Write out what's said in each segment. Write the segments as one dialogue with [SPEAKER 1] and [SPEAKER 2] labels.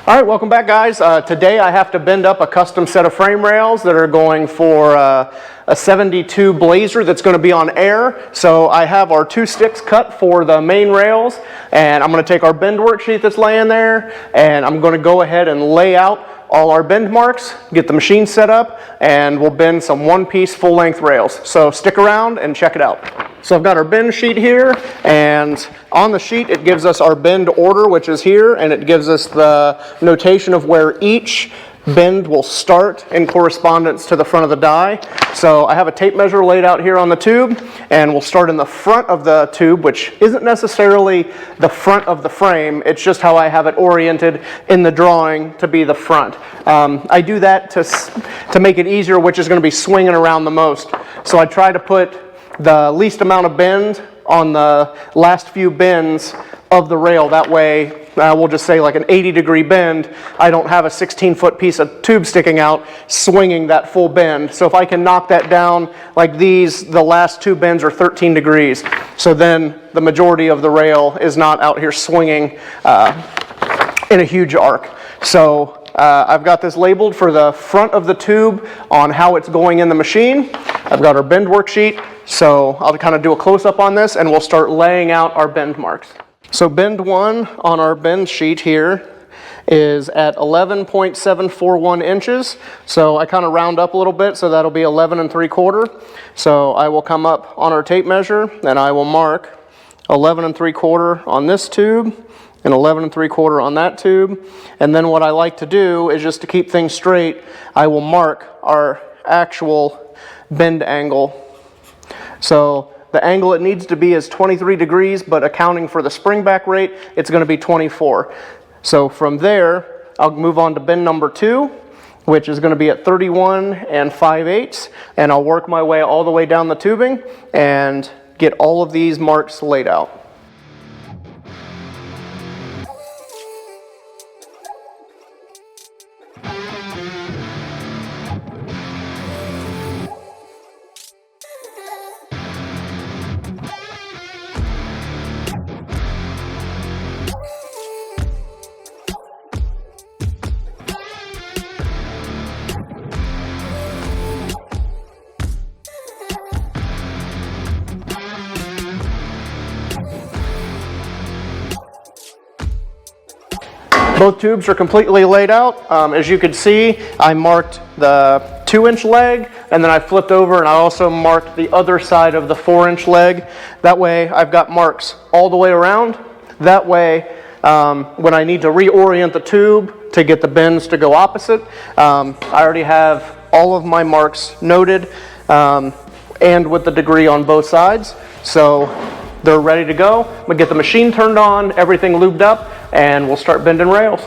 [SPEAKER 1] All right, welcome back, guys. Today I have to bend up a custom set of frame rails that are going for a 72 Blazer that's going to be on air. So I have our 2 sticks cut for the main rails, and I'm going to take our bend worksheet that's laying there, and I'm going to go ahead and lay out all our bend marks, get the machine set up, and we'll bend some one-piece full-length rails. So stick around and check it out. So I've got our bend sheet here, and on the sheet it gives us our bend order, which is here, and it gives us the notation of where each bend will start in correspondence to the front of the die. So I have a tape measure laid out here on the tube, and we'll start in the front of the tube, which isn't necessarily the front of the frame, it's just how I have it oriented in the drawing to be the front. I do that to make it easier, which is going to be swinging around the most. So I try to put the least amount of bend on the last few bends of the rail. That way, we'll just say like an 80-degree bend, I don't have a 16-foot piece of tube sticking out swinging that full bend. So if I can knock that down like these, the last 2 bends are 13 degrees. So then the majority of the rail is not out here swinging in a huge arc. So I've got this labeled for the front of the tube on how it's going in the machine. I've got our bend worksheet, so I'll kind of do a close-up on this and we'll start laying out our bend marks. So bend 1 on our bend sheet here is at 11.741 inches. So I kind of round up a little bit, so that'll be 11 3/4. So I will come up on our tape measure and I will mark 11 3/4 on this tube and 11 3/4 on that tube. And then what I like to do is, just to keep things straight, I will mark our actual bend angle. So the angle it needs to be is 23 degrees, but accounting for the spring back rate, it's going to be 24. So from there, I'll move on to bend number 2, which is going to be at 31 5/8, and I'll work my way all the way down the tubing and get all of these marks laid out. Both tubes are completely laid out. As you can see, I marked the 2-inch leg, and then I flipped over and I also marked the other side of the 4-inch leg. That way I've got marks all the way around. That way, when I need to reorient the tube to get the bends to go opposite, I already have all of my marks noted and with the degree on both sides. So they're ready to go. I'm gonna get the machine turned on, everything lubed up, and we'll start bending rails.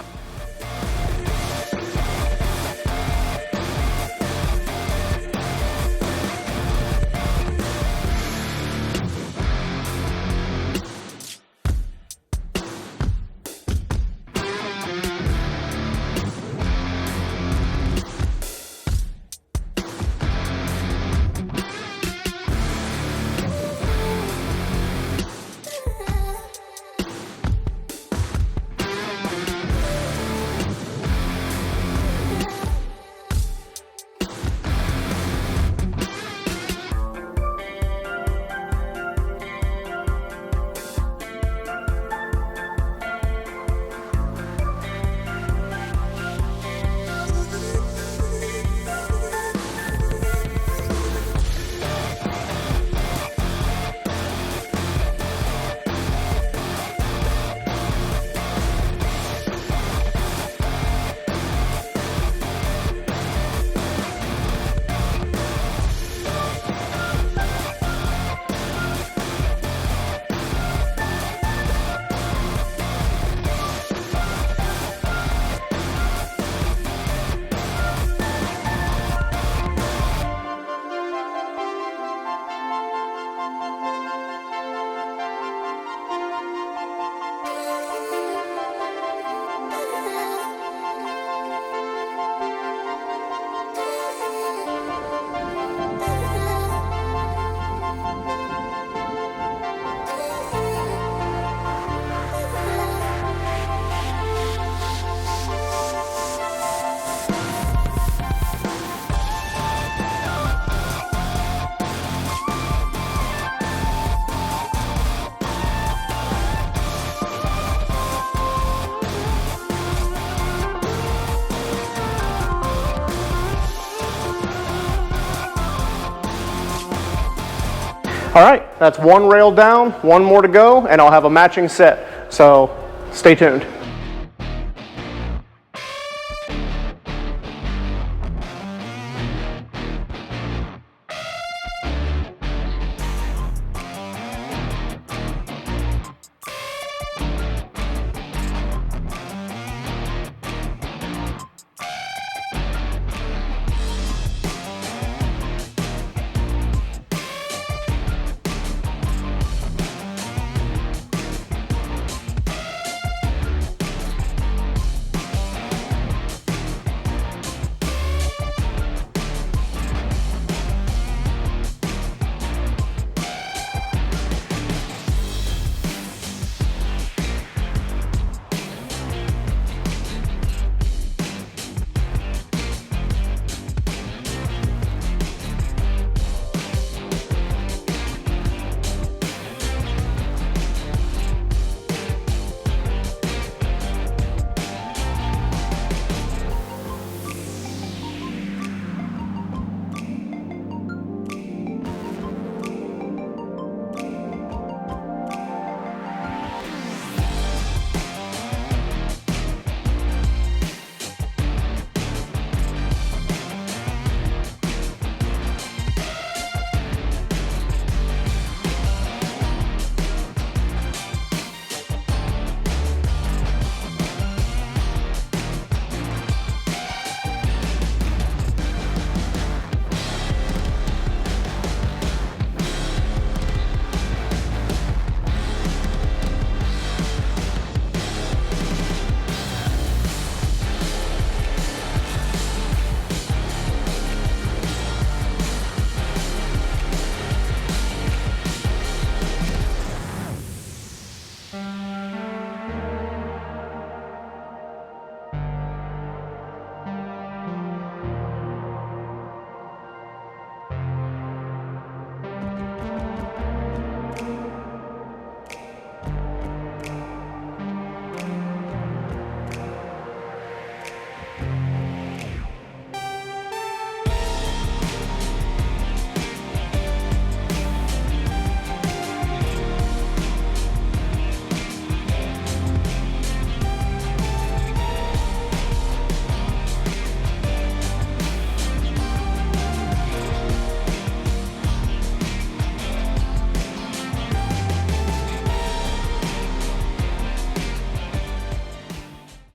[SPEAKER 1] All right, that's one rail down, one more to go, and I'll have a matching set. So stay tuned.